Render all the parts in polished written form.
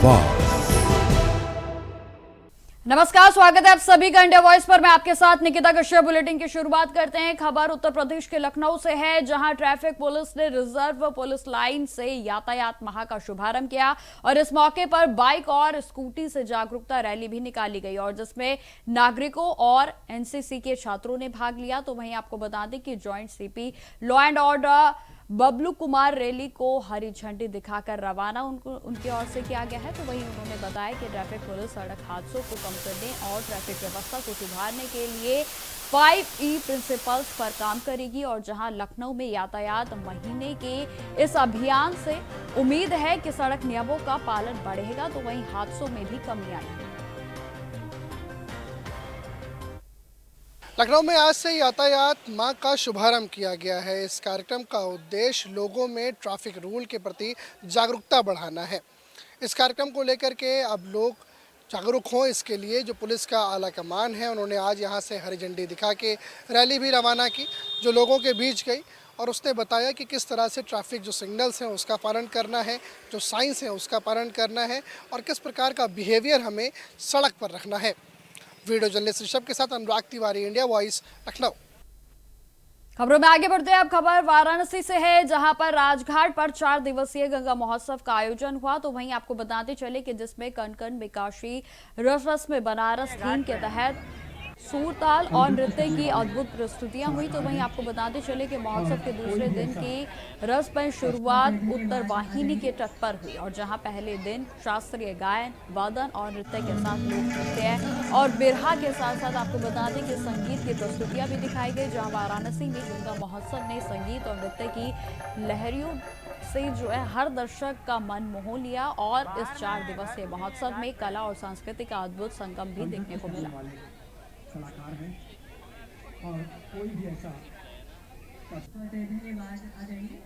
आवाज। नमस्कार, स्वागत है आप सभी का इंडिया वॉइस पर। मैं आपके साथ निकिता कश्यप। बुलेटिन की शुरुआत करते हैं। खबर उत्तर प्रदेश के लखनऊ से है, जहां ट्रैफिक पुलिस ने रिजर्व पुलिस लाइन से यातायात माह का शुभारंभ किया और इस मौके पर बाइक और स्कूटी से जागरूकता रैली भी निकाली गई और जिसमें नागरिकों और एनसीसी के छात्रों ने भाग लिया। तो वहीं आपको बता दें कि joint CP law and order Bablu Kumar rally को हरी झंडी दिखाकर रवाना उनकी ओर से किया गया है। तो वहीं उन्होंने बताया कि ट्रैफिक पुलिस सड़क हादसों को कम करने और ट्रैफिक व्यवस्था को सुधारने के लिए 5E प्रिंसिपल्स पर काम करेगी और जहां लखनऊ में यातायात महीने के इस अभियान से उम्मीद है कि सड़क नियमों का पालन बढ़ेगा, तो वहीं हादसों में भी कमी आएगी। लखनऊ में आज से यातायात माह का शुभारंभ किया गया है। इस कार्यक्रम का उद्देश्य लोगों में ट्रैफिक रूल के प्रति जागरूकता बढ़ाना है। इस कार्यक्रम को लेकर के अब लोग जागरूक हों, इसके लिए जो पुलिस का आला कमान है उन्होंने आज यहां से हरी झंडी दिखा के रैली भी रवाना की, जो लोगों के बीच गई और उसने बताया कि किस तरह से ट्रैफिक जो सिग्नल्स हैं उसका पालन करना है, जो साइंस है उसका पालन करना है और किस प्रकार का बिहेवियर हमें सड़क पर रखना है। वीडियो जर्नलिस्ट ऋषभ के साथ अनुराग तिवारी, इंडिया वॉइस, लखनऊ। खबरों में आगे बढ़ते हैं। अब खबर वाराणसी से है, जहां पर राजघाट पर 4 दिवसीय गंगा महोत्सव का आयोजन हुआ। तो वहीं आपको बताते चले कि जिसमें कण कण में काशी, रस रस में बनारस थीम के तहत सूरताल और नृत्य की अद्भुत प्रस्तुतियां हुई। तो वहीं आपको बताते चले कि महोत्सव के दूसरे दिन की रसमय शुरुआत उत्तर वाहिनी के तट पर हुई और जहां पहले दिन शास्त्रीय गायन, वादन और नृत्य के साथ लोक नृत्य और बिरहा के साथ साथ आपको बता दें कि संगीत की प्रस्तुतियां भी दिखाई गई। जहां वाराणसी में गंगा महोत्सव ने संगीत और नृत्य की लहरियों से जो है हर दर्शक का मन मोह लिया और इस 4 दिवसीय महोत्सव में कला और संस्कृति का अद्भुत संगम भी देखने को मिला। कलाकार हैं और कोई भी ऐसा धन्यवाद आ जाएंगे।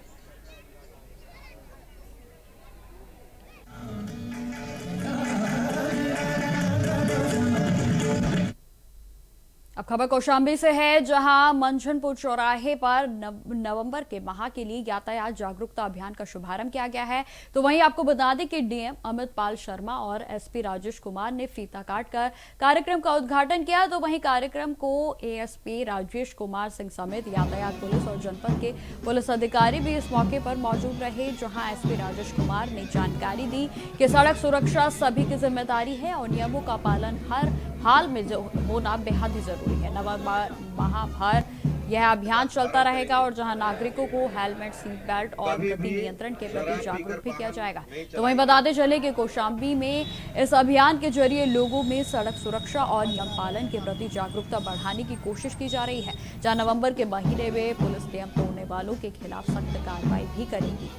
अब खबर कौशाम्बी से है, जहां मंझनपुर चौराहे पर नवंबर के माह के लिए यातायात जागरूकता अभियान का शुभारंभ किया गया है। तो वहीं आपको बता दें कि डीएम अमित पाल शर्मा और एसपी राजेश कुमार ने फीता काटकर कार्यक्रम का उद्घाटन किया। तो वहीं कार्यक्रम को एएसपी राजेश कुमार सिंह समेत यातायात पुलिस और जनपद के पुलिस अधिकारी भी इस मौके पर मौजूद रहे। जहां एसपी राजेश कुमार ने जानकारी दी कि सड़क सुरक्षा सभी की जिम्मेदारी है और नियमों का पालन हर हाल में जो होना बेहद ही जरूरी है। नवंबर माह भर यह अभियान चलता रहेगा और जहां नागरिकों को हेलमेट, सीट बेल्ट और गति नियंत्रण के प्रति जागरूक भी किया जाएगा। तो वहीं बताते चले कि कौशाम्बी में इस अभियान के जरिए लोगों में सड़क सुरक्षा और नियम पालन के प्रति जागरूकता बढ़ाने की कोशिश की जा रही है। जहां नवंबर के महीने में पुलिस नियम तोड़ने वालों के खिलाफ सख्त कार्रवाई भी करेगी।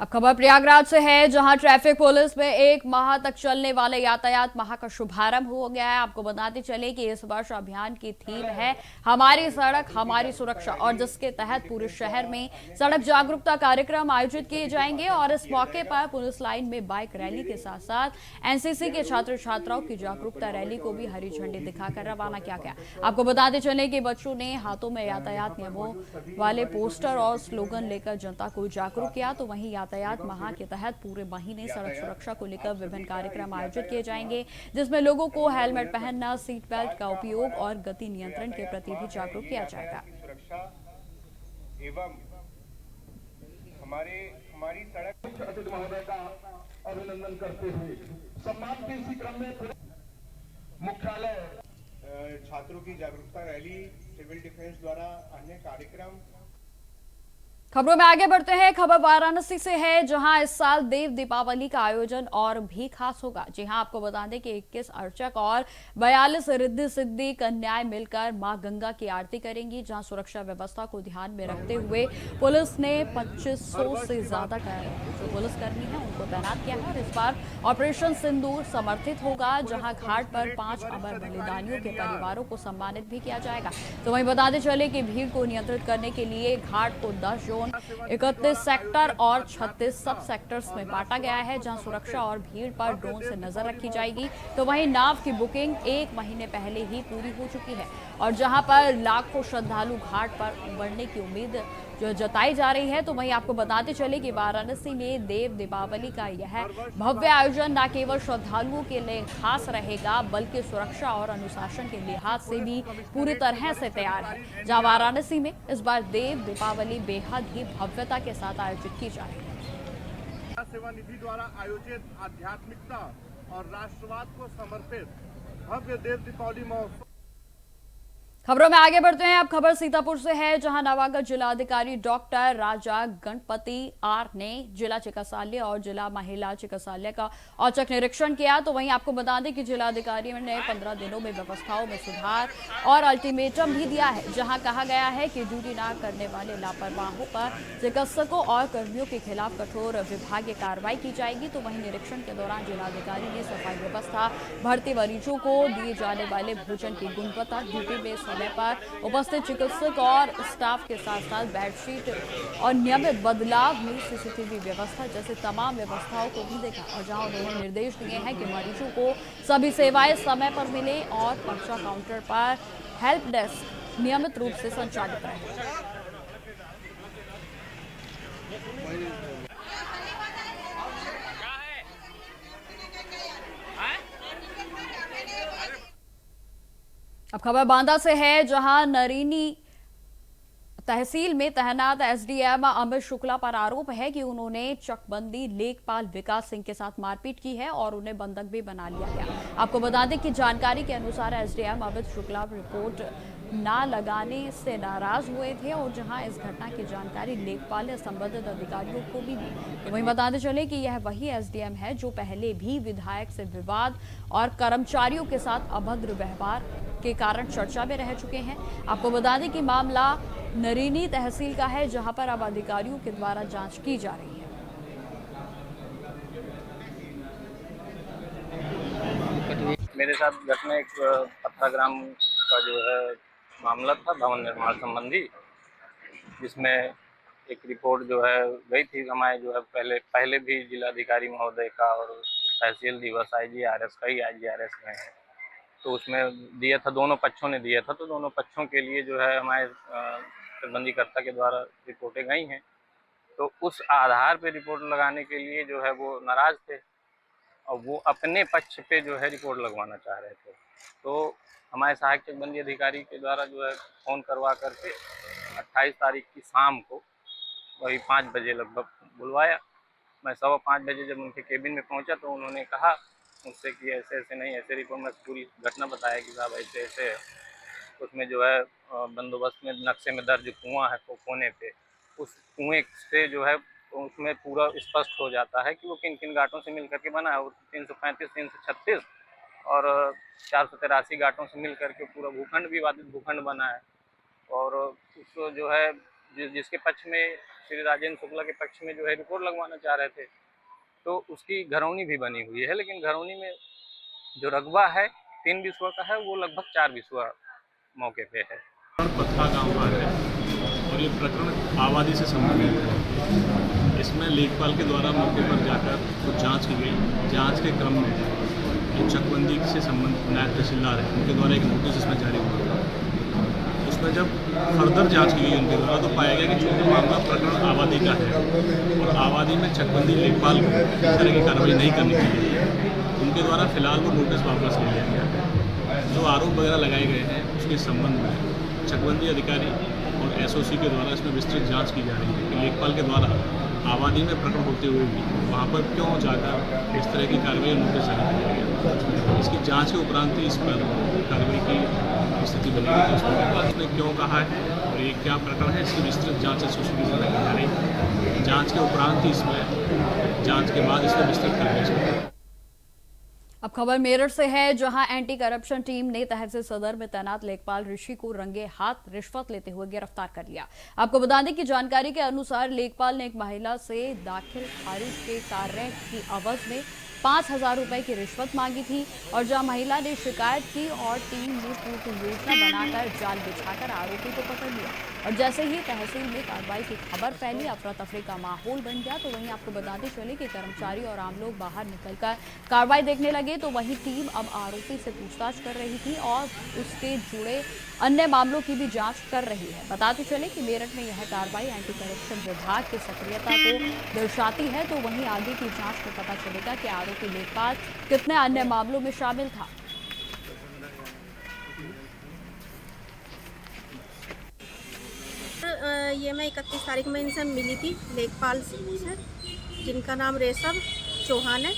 अब खबर प्रयागराज से है, जहां ट्रैफिक पुलिस में 1 माह तक चलने वाले यातायात माह का शुभारंभ हो गया है। आपको बताते चले कि इस वर्ष अभियान की थीम है हमारी सड़क हमारी सुरक्षा और जिसके तहत पूरे शहर में सड़क जागरूकता कार्यक्रम आयोजित किए जाएंगे और इस मौके पर पुलिस लाइन में बाइक रैली के साथ साथ एनसीसी के छात्र छात्राओं की जागरूकता रैली को भी हरी झंडी दिखाकर रवाना किया गया। आपको बताते चले कि बच्चों ने हाथों में यातायात नियमों वाले पोस्टर और स्लोगन लेकर जनता को जागरूक किया। तो वहीं यातायात माह के तहत पूरे महीने सड़क सुरक्षा को लेकर विभिन्न कार्यक्रम आयोजित किए जाएंगे, जिसमें लोगों को हेलमेट पहनना, सीट बेल्ट का उपयोग और गति नियंत्रण के प्रति भी जागरूक किया जाएगा। एवं हमारी सड़क अतिथि महोदय का अभिनंदन करते हुए सम्मान के इसी क्रम में मुख्यालय छात्रों की जागरूकता रैली, सिविल डिफेंस द्वारा अन्य कार्यक्रम। खबरों में आगे बढ़ते हैं। खबर वाराणसी से है, जहां इस साल देव दीपावली का आयोजन और भी खास होगा। जी हां, आपको बता दें कि 21 अर्चक और 42 रिद्धि सिद्धि कन्याएं मिलकर मां गंगा की आरती करेंगी। जहां सुरक्षा व्यवस्था को ध्यान में रखते हुए पुलिस ने 2500 से ज्यादा जो पुलिसकर्मी है उनको तैनात किया है और इस बार ऑपरेशन सिंदूर समर्थित होगा, जहां घाट पर 5 अमर बलिदानियों के परिवारों को सम्मानित भी किया जाएगा। तो वहीं बताते चले कि भीड़ को नियंत्रित करने के लिए घाट को 10 जोन जोन 31 सेक्टर और 36 सब सेक्टर्स में बांटा गया है, जहां सुरक्षा और भीड़ पर ड्रोन से नजर रखी जाएगी। तो वहीं नाव की बुकिंग 1 महीने पहले ही पूरी हो चुकी है और जहां पर लाखों श्रद्धालु घाट पर उमड़ने की उम्मीद जो जताई जा रही है। तो वहीं आपको बताते चले कि वाराणसी में देव दीपावली का यह भव्य आयोजन न केवल श्रद्धालुओं के लिए खास रहेगा, बल्कि सुरक्षा और अनुशासन के लिहाज से भी पूरी तरह से तैयार है। जहां वाराणसी में इस बार देव दीपावली बेहद ही भव्यता के साथ आयोजित की जा रही है। सेवा निधि द्वारा आयोजित आध्यात्मिकता और राष्ट्रवाद को समर्पित भव्य देव दीपावली महोत्सव। खबरों में आगे बढ़ते हैं। अब खबर सीतापुर से है, जहां नवागत जिलाधिकारी डॉक्टर राजा गणपति आर ने जिला चिकित्सालय और जिला महिला चिकित्सालय का औचक निरीक्षण किया। तो वहीं आपको बता दें कि जिलाधिकारी ने 15 दिनों में व्यवस्थाओं में सुधार और अल्टीमेटम भी दिया है, जहां कहा गया है कि ड्यूटी न करने वाले लापरवाहों पर चिकित्सकों और कर्मियों के खिलाफ कठोर विभागीय कार्रवाई की जाएगी। तो वहीं निरीक्षण के दौरान जिलाधिकारी ने सफाई व्यवस्था, भर्ती मरीजों को दिए जाने वाले भोजन की गुणवत्ता, ड्यूटी में समय पर उपस्थित चिकित्सक और स्टाफ के साथ साथ बेडशीट और नियमित बदलाव में सीसीटीवी व्यवस्था जैसे तमाम व्यवस्थाओं को भी देखा। और जहां उन्होंने निर्देश दिए हैं कि मरीजों को सभी सेवाएं समय पर मिले और पर्चा काउंटर पर हेल्प डेस्क नियमित रूप से संचालित रहे। अब खबर बांदा से है, जहां नरीनी तहसील में तैनात एसडीएम अमित शुक्ला पर आरोप है कि उन्होंने चकबंदी लेखपाल विकास सिंह के साथ मारपीट की है और उन्हें बंधक भी बना लिया गया। आपको बता दें कि जानकारी के अनुसार एसडीएम अमित शुक्ला रिपोर्ट ना लगाने से नाराज हुए थे और जहां इस घटना की जानकारी लेखपाल ने संबंधित अधिकारियों को भी दी। तो वहीं बताते चले कि यह वही एसडीएम है जो पहले भी विधायक से विवाद और कर्मचारियों के साथ अभद्र व्यवहार के कारण चर्चा में रह चुके हैं। आपको बता दें कि मामला नरीनी तहसील का है, जहां पर अब अधिकारियों के द्वारा जांच की जा रही है। मेरे साथ घटना एक 15 ग्राम का जो है मामला था भवन निर्माण संबंधी, जिसमें एक रिपोर्ट जो है गई थी हमारे जो है पहले भी जिलाधिकारी महोदय का और तहसील दिवस IGRS का ही IGRS में है, तो उसमें दिया था, दोनों पक्षों ने दिया था। तो दोनों पक्षों के लिए जो है हमारे संबंधीकर्ता के द्वारा रिपोर्टें गई हैं, तो उस आधार पे रिपोर्ट लगाने के लिए जो है वो नाराज़ थे और वो अपने पक्ष पे जो है रिपोर्ट लगवाना चाह रहे थे। तो हमारे सहायक चकबंदी अधिकारी के द्वारा जो है फ़ोन करवा करके 28 तारीख की शाम को वही 5 बजे लगभग बुलवाया। मैं 5:15 बजे जब उनके केबिन में पहुंचा तो उन्होंने कहा मुझसे कि ऐसे ऐसे नहीं, ऐसे रिपोर्ट में पूरी घटना बताया कि साहब ऐसे ऐसे है। उसमें जो है बंदोबस्त में नक्शे में दर्ज कुआं है कोने पे, उस कुएँ से जो है उसमें पूरा स्पष्ट हो जाता है कि वो किन किन घाटों से मिल करके बना है। वो 335, 336 और 483 घाटों से मिल करके पूरा भूखंड विवादित भूखंड बना है। और उसको जो है जिसके पक्ष में श्री राजेंद्र शुक्ला के पक्ष में जो है रिपोर्ट लगवाना चाह रहे थे, तो उसकी घरौनी भी बनी हुई है, लेकिन घरौनी में जो रकबा है 3 बिस्वा का है, वो लगभग 4 बिस्वा मौके पे है। पत्था गाँव का है और ये प्रकरण आबादी से संबंधित है। इसमें लेखपाल के द्वारा मौके पर जाकर कुछ जांच की गई। जांच के क्रम में जो चकबंदी से संबंधित नायब तहसीलदार है, उनके द्वारा एक नोटिस इसमें जारी हुआ था। उसमें जब फर्दर जांच की गई उनके द्वारा तो पाया गया कि चूँकि मामला प्रकरण आबादी का है और आबादी में चकबंदी लेखपाल को इस तरह की कार्रवाई नहीं करनी चाहिए, उनके द्वारा फिलहाल वो नोटिस वापस ले लिया गया। जो आरोप वगैरह लगाए गए हैं उसके संबंध में चकबंदी अधिकारी और SOC के द्वारा इसमें विस्तृत जांच की जा रही है कि लेखपाल के द्वारा आबादी में प्रकरण होते हुए भी वहाँ पर क्यों जाकर इस तरह की कार्रवाई नोटिस जारी किया गया। इसकी जांच के उपरांत ही इस पर कार्रवाई की स्थिति बनेगी। उसने क्यों कहा है और ये क्या प्रकरण है, इसकी विस्तृत जाँच SOC की द्वारा की जा रही है। जाँच के उपरांत ही इसमें, जाँच के बाद इसमें विस्तृत कार्रवाई। अब खबर मेरठ से है, जहां एंटी करप्शन टीम ने तहसील सदर में तैनात लेखपाल ऋषि को रंगे हाथ रिश्वत लेते हुए गिरफ्तार कर लिया। आपको बता दें कि जानकारी के अनुसार लेखपाल ने एक महिला से दाखिल खारिज के कार्य की अवध में 5,000 रुपए की रिश्वत मांगी थी और जहां महिला ने शिकायत की और टीम ने पूरी योजना बनाकर जाल बिछाकर आरोपी को पकड़ लिया। और जैसे ही तहसील में कार्रवाई की खबर फैली, अफरा तफरी का माहौल बन गया। तो वहीं आपको बताते चले कि कर्मचारी और आम लोग बाहर निकलकर कार्रवाई देखने लगे। तो वहीं टीम अब आरोपी से पूछताछ कर रही थी और उसके जुड़े अन्य मामलों की भी जांच कर रही है। बताते चले कि मेरठ में यह कार्रवाई एंटी करप्शन विभाग की सक्रियता को दर्शाती है। तो वहीं आगे की जांच में पता चलेगा कि आरोपी लेखपाल कितने अन्य मामलों में शामिल था। ये मैं 31 तारीख में इनसे मिली थी, लेखपाल से, जिनका नाम रेशम चौहान है।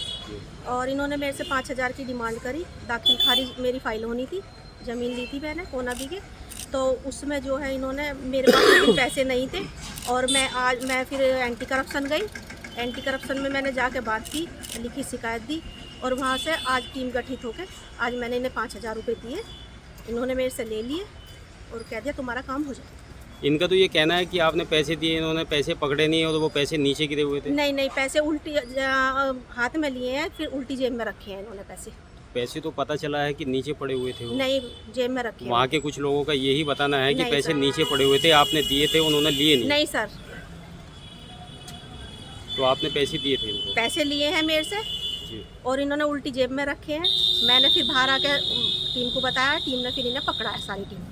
और इन्होंने मेरे से 5,000 की डिमांड करी। दाखिल खारिज मेरी फाइल होनी थी, ज़मीन ली थी मैंने कोना बीघे। तो उसमें जो है इन्होंने मेरे पास पैसे नहीं थे और मैं फिर एंटी करप्शन गई। एंटी करप्शन में मैंने जाके बात की, लिखी शिकायत दी और वहाँ से आज टीम गठित होकर आज मैंने इन्हें 5,000 रुपये दिए। इन्होंने मेरे से ले लिए और कह दिया तुम्हारा काम हो जाए। इनका तो ये कहना है कि आपने पैसे दिए, इन्होंने पैसे पकड़े नहीं और वो पैसे नीचे गिरे हुए थे। नहीं, पैसे उल्टी हाथ में लिए हैं, फिर उल्टी जेब में रखे हैं इन्होंने पैसे तो पता चला है कि नीचे पड़े हुए थे वो। नहीं, जेब में रखे। वहाँ के कुछ लोगों का यही बताना है कि पैसे नीचे पड़े हुए थे, आपने दिए थे, उन्होंने लिए नहीं। नहीं सर, तो आपने पैसे दिए थे इनको? पैसे लिए हैं मेरे से जी। और इन्होंने उल्टी जेब में रखे हैं। मैंने फिर बाहर आकर टीम को बताया, टीम ने फिर इन्हें पकड़ा है, सारी टीम।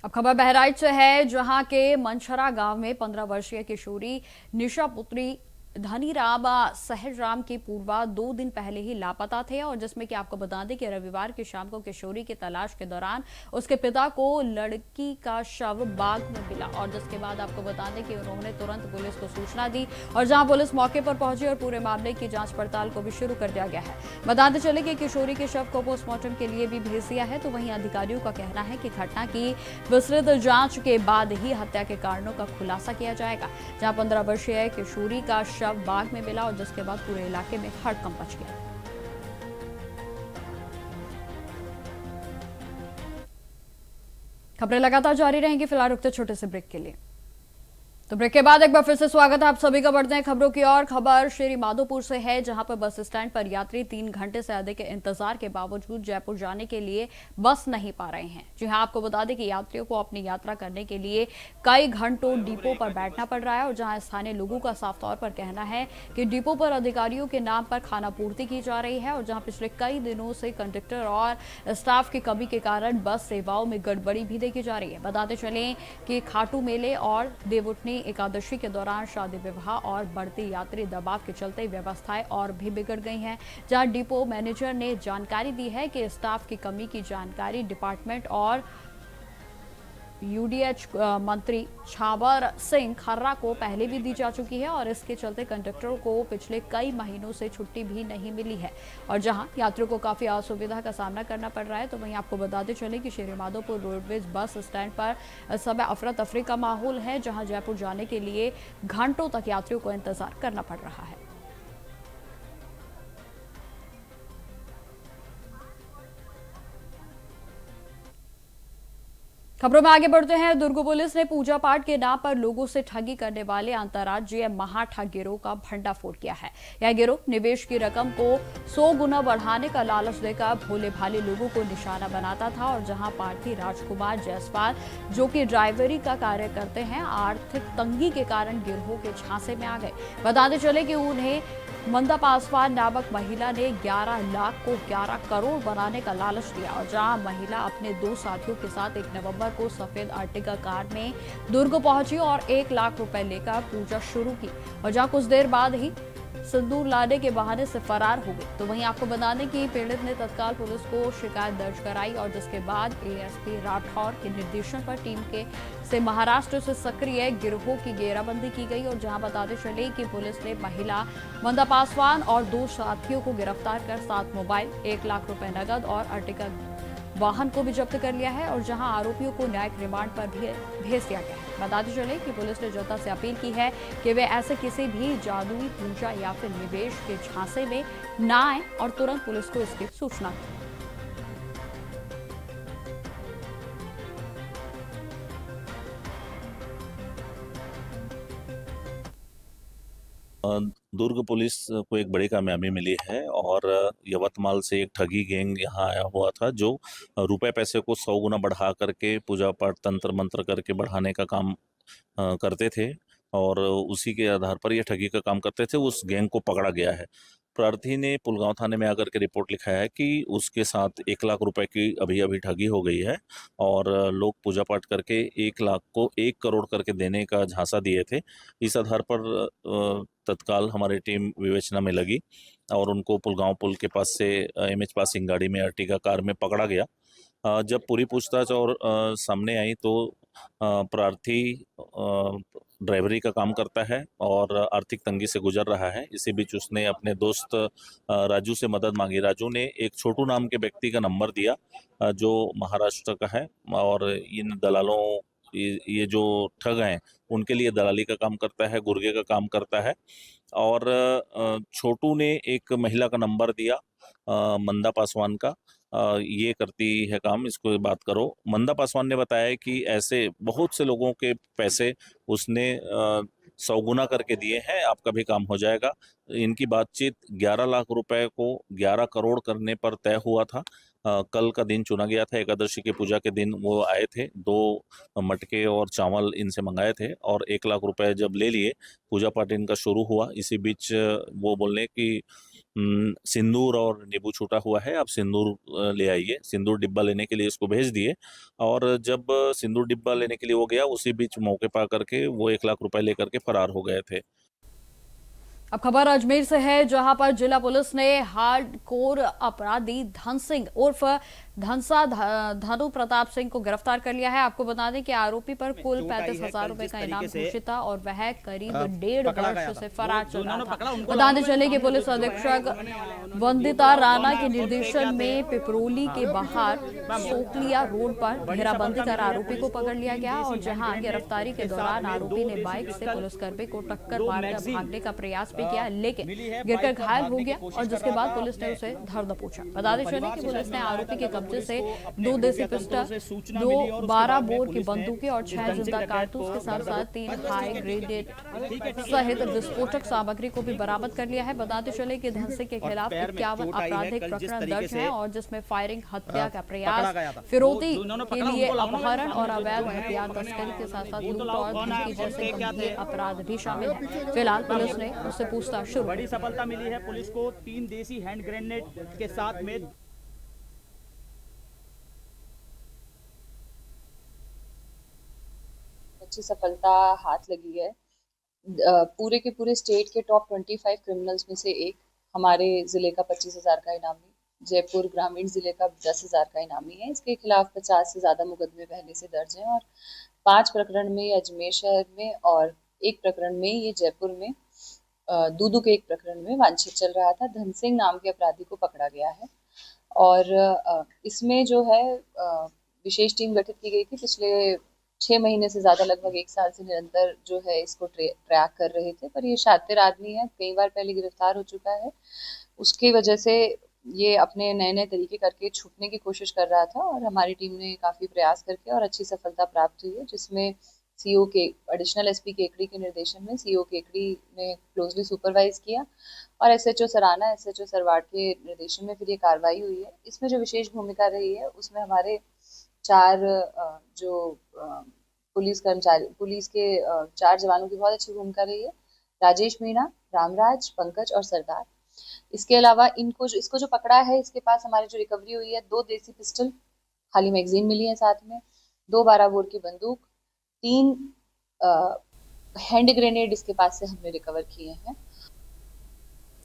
अब खबर बहराइच से है, जहां के मनछरा गांव में 15 वर्षीय किशोरी निशा पुत्री धनीराम सहजराम की पूर्वा 2 दिन पहले ही लापता थे। और जिसमें कि आपको बता दें कि रविवार की शाम को किशोरी की तलाश के दौरान उसके पिता को लड़की का शव बाग में मिला। और जिसके बाद आपको बता दें कि उन्होंने तुरंत पुलिस को सूचना दी और जहां पुलिस मौके पर पहुंची और पूरे मामले की जांच पड़ताल को भी शुरू कर दिया गया है। बताते चले कि किशोरी के शव को पोस्टमार्टम के लिए भी भेज दिया है। तो वहीं अधिकारियों का कहना है कि घटना की विस्तृत जांच के बाद ही हत्या के कारणों का खुलासा किया जाएगा। जहां 15 वर्षीय किशोरी का शव बाग में मिला और जिसके बाद पूरे इलाके में हड़कंप मच गया। खबरें लगातार जारी रहेंगी, फिलहाल रुकते छोटे से ब्रेक के लिए। तो ब्रेक के बाद एक बार फिर से स्वागत है आप सभी का। बढ़ते हैं खबरों की और। खबर श्री माधोपुर से है, जहां पर बस स्टैंड पर यात्री 3 घंटे से अधिक इंतजार के बावजूद जयपुर जाने के लिए बस नहीं पा रहे हैं। जी हां, आपको बता दें कि यात्रियों को अपनी यात्रा करने के लिए कई घंटों डिपो पर बैठना पड़ रहा है। और जहां स्थानीय लोगों का साफ तौर पर कहना है कि डिपो पर अधिकारियों के नाम पर खाना पूर्ति की जा रही है। और जहां पिछले कई दिनों से कंडक्टर और स्टाफ की कमी के कारण बस सेवाओं में गड़बड़ी भी देखी जा रही है। बताते चले कि खाटू मेले और देवउठनी एकादशी के दौरान शादी विवाह और बढ़ती यात्री दबाव के चलते व्यवस्थाएं और भी बिगड़ गई हैं। जहां डिपो मैनेजर ने जानकारी दी है कि स्टाफ की कमी की जानकारी डिपार्टमेंट और यूडीएच मंत्री छावर सिंह खर्रा को पहले भी दी जा चुकी है और इसके चलते कंडक्टरों को पिछले कई महीनों से छुट्टी भी नहीं मिली है। और जहां यात्रियों को काफी असुविधा का सामना करना पड़ रहा है। तो वहीं आपको बताते चले कि Shri Madhopur roadways bus stand पर इस समय अफरा तफरी का माहौल है, जहां जयपुर जाने के लिए घंटों तक यात्रियों को इंतजार करना पड़ रहा है। खबरों में आगे बढ़ते हैं। दुर्ग पुलिस ने पूजा पाठ के नाम पर लोगों से ठगी करने वाले अंतर्राज्यीय महाठग गिरोह का भंडाफोड़ किया है। यह गिरोह निवेश की रकम को 100 गुना बढ़ाने का लालच देकर भोले भाले लोगों को निशाना बनाता था। और जहां पार्थी राजकुमार जायसवाल, जो कि ड्राइवरी का कार्य करते हैं, आर्थिक तंगी के कारण गिरोह के झांसे में आ गए। बताते चले कि उन्हें मंदा पासवान नामक महिला ने 11 लाख को 11 करोड़ बनाने का लालच दिया। और जहां महिला अपने 2 साथियों के साथ 1 नवंबर को सफेद अर्टिगा कार में दुर्ग पहुंची और 1 लाख रुपए लेकर पूजा शुरू की। और जहां कुछ देर बाद ही सिंदूर लाने के बहाने से फरार हो गई। तो वहीं आपको बता दें कि पीड़ित ने तत्काल पुलिस को शिकायत दर्ज कराई और जिसके बाद एएसपी राठौर के निर्देशन पर टीम से महाराष्ट्र से सक्रिय गिरोह की घेराबंदी की गई। और जहां बताते चले कि पुलिस ने महिला मंदा पासवान और 2 साथियों को गिरफ्तार कर 7 मोबाइल, 1 लाख रुपए नगद और अर्टिगा वाहन को भी जब्त कर लिया है। और जहां आरोपियों को न्यायिक रिमांड पर भी भेज दिया गया है। बताते चले कि पुलिस ने जनता से अपील की है कि वे ऐसे किसी भी जादुई पूजा या फिर निवेश के झांसे में ना आए और तुरंत पुलिस को इसकी सूचना दें। दुर्ग पुलिस को एक बड़ी कामयाबी मिली है और यवतमाल से एक ठगी गैंग यहाँ आया हुआ था जो रुपए पैसे को 100 गुना बढ़ा करके पूजा पाठ तंत्र मंत्र करके बढ़ाने का काम करते थे और उसी के आधार पर ये ठगी का काम करते थे। उस गैंग को पकड़ा गया है। प्रार्थी ने पुलगांव थाने में आकर के रिपोर्ट लिखा है कि उसके साथ 1 लाख रुपए की अभी अभी ठगी हो गई है और लोग पूजा पाठ करके 1 लाख को 1 करोड़ करके देने का झांसा दिए थे। इस आधार पर तत्काल हमारी टीम विवेचना में लगी और उनको पुलगांव पुल के पास से MH पासिंग गाड़ी में अर्टिगा कार में पकड़ा गया। जब पूरी पूछताछ और सामने आई तो प्रार्थी ड्राइवरी का काम करता है और आर्थिक तंगी से गुजर रहा है। इसी बीच उसने अपने दोस्त राजू से मदद मांगी। राजू ने एक छोटू नाम के व्यक्ति का नंबर दिया जो महाराष्ट्र का है और इन दलालों ये जो ठग हैं उनके लिए दलाली का काम करता है, गुर्गे का काम करता है। और छोटू ने एक महिला का नंबर दिया मंदा पासवान का, ये करती है काम, इसको बात करो। मंदा पासवान ने बताया कि ऐसे बहुत से लोगों के पैसे उसने 100 गुना करके दिए हैं, आपका भी काम हो जाएगा। इनकी बातचीत 11 लाख रुपए को 11 करोड़ करने पर तय हुआ था। कल का दिन चुना गया था, एकादशी की पूजा के दिन वो आए थे। 2 मटके और चावल इनसे मंगाए थे और 1 लाख रुपए जब ले लिए, पूजा पाठ इनका शुरू हुआ। इसी बीच वो बोलने कि सिंदूर और नींबू छूटा हुआ है, आप सिंदूर ले आइए। सिंदूर डिब्बा लेने के लिए इसको भेज दिए और जब सिंदूर डिब्बा लेने के लिए वो गया, उसी बीच मौके पा करके वो 1 लाख रुपए लेकर के फरार हो गए थे। अब खबर अजमेर से है, जहां पर जिला पुलिस ने हार्डकोर अपराधी धन सिंह उर्फ धनसा धनु प्रताप सिंह को गिरफ्तार कर लिया है। आपको बता दें कि आरोपी पर कुल 35,000 रुपए का इनाम घोषित था और वह करीब 1.5 वर्ष से फरार चल रहा था। बताते चले कि पुलिस अधीक्षक वंदिता राणा के निर्देशन में पिपरोली के बाहर सोकलिया रोड पर घेराबंदी कर आरोपी को पकड़ लिया गया और जहां गिरफ्तारी के दौरान आरोपी ने बाइक से पुलिसकर्मी को टक्कर मारकर भागने का प्रयास भी किया, लेकिन गिरकर घायल हो गया और जिसके बाद पुलिस ने उसे धर दबोचा। बताते चले कि पुलिस ने आरोपी के कब्जे से 2 देसी पिस्टल, 2 12 बोर की बंदूकें और 6 जिंदा कारतूस के साथ साथ 3 हाई ग्रेडेड सहित विस्फोटक सामग्री को भी बरामद कर लिया है। बताते चले कि धन सिंह के खिलाफ 51 आपराधिक प्रकरण दर्ज है और जिसमें फायरिंग, हत्या का प्रयास, फिरौती के लिए अपहरण और अवैध हथियार तस्करी के साथ साथ लूट और धमकी जैसे गंभीर अपराध भी शामिल है। फिलहाल पुलिस ने उससे पूछताछ शुरू। बड़ी सफलता मिली है पुलिस को 3 देसी हैंड ग्रेनेड के साथ में। अच्छी सफलता हाथ लगी है। पूरे के पूरे स्टेट के टॉप 25 क्रिमिनल्स में से एक हमारे जिले का 25,000 का इनामी, जयपुर ग्रामीण जिले का 10,000 का इनामी है। इसके खिलाफ 50 से ज़्यादा मुकदमे पहले से दर्ज हैं और 5 प्रकरण में अजमेर शहर में और 1 प्रकरण में ये जयपुर में, दूदू के 1 प्रकरण में वांछित चल रहा था। धन सिंह नाम के अपराधी को पकड़ा गया है और इसमें जो है विशेष टीम गठित की गई थी। पिछले 6 महीने से ज़्यादा, लगभग 1 साल से निरंतर जो है इसको ट्रैक कर रहे थे, पर ये शातिर आदमी है, कई बार पहले गिरफ्तार हो चुका है। उसकी वजह से ये अपने नए नए तरीके करके छुपने की कोशिश कर रहा था और हमारी टीम ने काफ़ी प्रयास करके और अच्छी सफलता प्राप्त हुई है, जिसमें CO के एडिशनल SP केकड़ी के निर्देशन में CO केकड़ी ने क्लोजली सुपरवाइज किया और SHO सराना, SHO सरवाड़ के निर्देशन में फिर ये कार्रवाई हुई है। इसमें जो विशेष भूमिका रही है उसमें हमारे 4 जो पुलिस कर्मचारी, पुलिस के 4 जवानों की बहुत अच्छी भूमिका रही है। राजेश मीणा, रामराज, पंकज और सरदार। इसके अलावा इसको जो पकड़ा है, इसके पास हमारी जो रिकवरी हुई है, 2 देसी पिस्टल, खाली मैगजीन मिली है साथ में, 2 12 बोर की बंदूक, 3 हैंड ग्रेनेड इसके पास से हमने रिकवर किए हैं।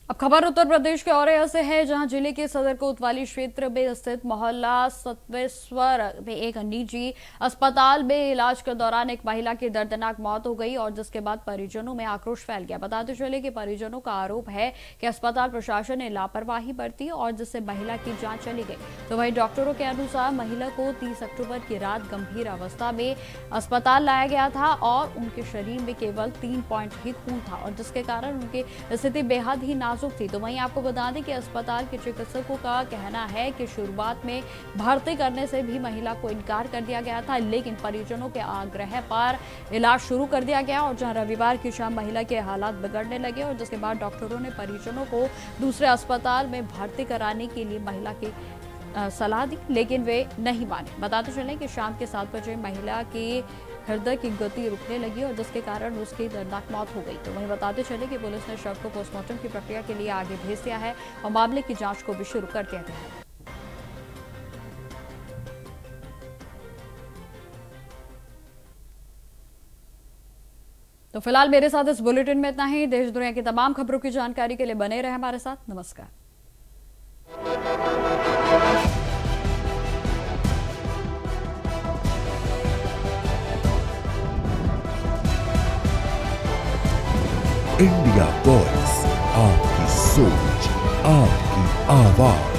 अब खबर उत्तर प्रदेश के औरैया से है, जहां जिले के सदर कोतवाली क्षेत्र में स्थित मोहल्ला सतवेश्वर में एक निजी अस्पताल में इलाज के दौरान एक महिला की दर्दनाक मौत हो गई और जिसके बाद परिजनों में आक्रोश फैल गया। बताते चले कि परिजनों का आरोप है कि अस्पताल प्रशासन ने लापरवाही बरती और जिससे महिला की जान चली गई। तो वहीं डॉक्टरों के अनुसार महिला को 30 अक्टूबर की रात गंभीर अवस्था में अस्पताल लाया गया था और उनके शरीर में केवल 3 पॉइंट ही खून था और जिसके कारण उनकी स्थिति बेहद ही नाजुक थी। तो वहीं आपको बता दें कि अस्पताल के चिकित्सकों का कहना है कि शुरुआत में भर्ती करने से भी महिला को इनकार कर दिया गया था, लेकिन परिजनों के आग्रह पर इलाज शुरू कर दिया गया और जहां रविवार की शाम महिला के हालात बिगड़ने लगे और जिसके बाद डॉक्टरों ने परिजनों को दूसरे अस्पताल में भर्ती कराने के लिए महिला की सलाह दी, लेकिन वे नहीं माने। बताते चलें कि शाम के 7 बजे महिला की हृदय की गति रुकने लगी और जिसके कारण उसकी दर्दनाक मौत हो गई। तो वहीं बताते चले कि पुलिस ने शव को पोस्टमार्टम की प्रक्रिया के लिए आगे भेज दिया है और मामले की जांच को भी शुरू कर दिया गया है। तो फिलहाल मेरे साथ इस बुलेटिन में इतना ही। देश दुनिया की तमाम खबरों की जानकारी के लिए बने रहे हमारे साथ। नमस्कार। इंडिया वॉइस, आपकी सोच, आपकी आवाज।